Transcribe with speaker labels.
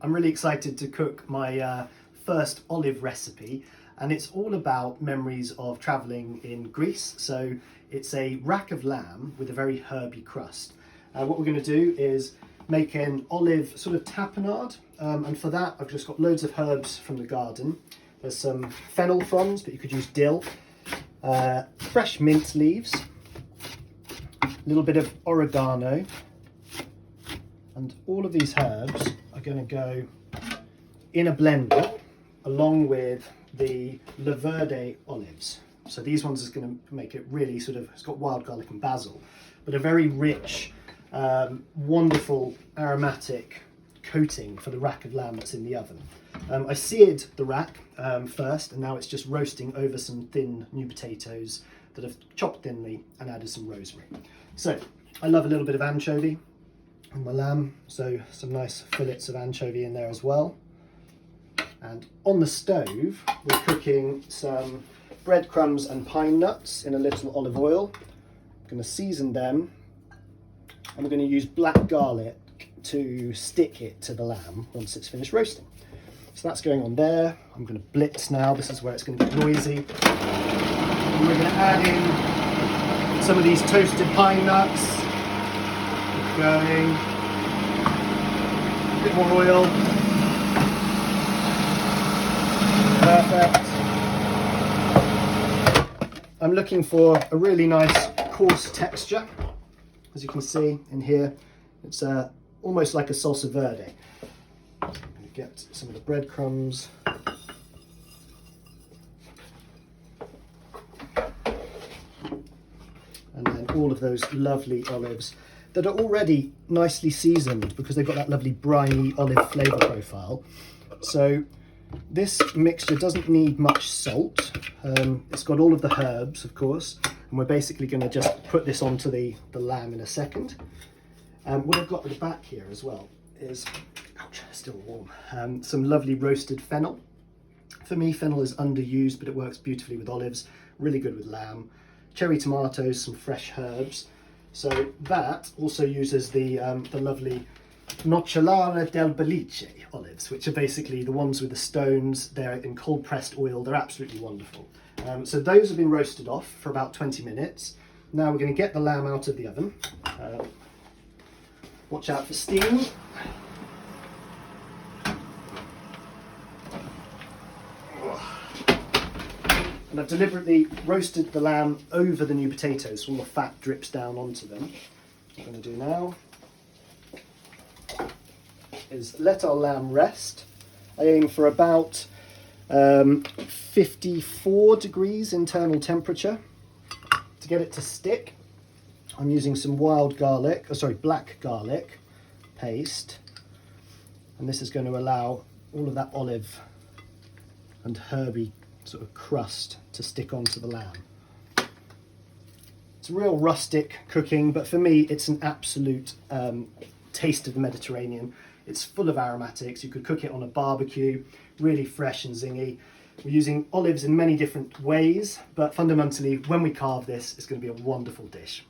Speaker 1: I'm really excited to cook my first olive recipe, and it's all about memories of travelling in Greece. So it's a rack of lamb with a very herby crust. What we're going to do is make an olive sort of tapenade, and for that I've just got loads of herbs from the garden. There's some fennel fronds, but you could use dill, fresh mint leaves, a little bit of oregano, and all of these herbs are going to go in a blender along with the Le Verde olives. So these ones is going to make it really sort of, it's got wild garlic and basil, but a very rich, wonderful aromatic coating for the rack of lamb that's in the oven. I seared the rack first, and now it's just roasting over some thin new potatoes that I've chopped thinly and added some rosemary. So I love a little bit of anchovy on my lamb, so some nice fillets of anchovy in there as well. And on the stove we're cooking some breadcrumbs and pine nuts in a little olive oil. I'm going to season them, and we're going to use black garlic to stick it to the lamb once it's finished roasting. So that's going on there. I'm going to blitz now. This is where it's going to get noisy. And we're going to add in some of these toasted pine nuts. Going. A bit more oil. Perfect. I'm looking for a really nice coarse texture. As you can see in here, it's almost like a salsa verde. I'm going to get some of the breadcrumbs. And then all of those lovely olives that are already nicely seasoned because they've got that lovely briny olive flavour profile. So this mixture doesn't need much salt. It's got all of the herbs, of course, and we're basically going to just put this onto the lamb in a second. What I've got at the back here as well is, ouch, still warm, some lovely roasted fennel. For me, fennel is underused, but it works beautifully with olives, really good with lamb. Cherry tomatoes, some fresh herbs. So that also uses the lovely Nocellara del Belice olives, which are basically the ones with the stones. They're in cold pressed oil. They're absolutely wonderful. So those have been roasted off for about 20 minutes. Now we're going to get the lamb out of the oven. Watch out for steam. And I've deliberately roasted the lamb over the new potatoes so all the fat drips down onto them. What I'm going to do now is let our lamb rest. I aim for about 54 degrees internal temperature. To get it to stick, I'm using some black garlic paste, and this is going to allow all of that olive and herby sort of crust to stick onto the lamb. It's real rustic cooking, but for me it's an absolute taste of the Mediterranean. It's full of aromatics. You could cook it on a barbecue, really fresh and zingy. We're using olives in many different ways, but fundamentally when we carve this, it's going to be a wonderful dish.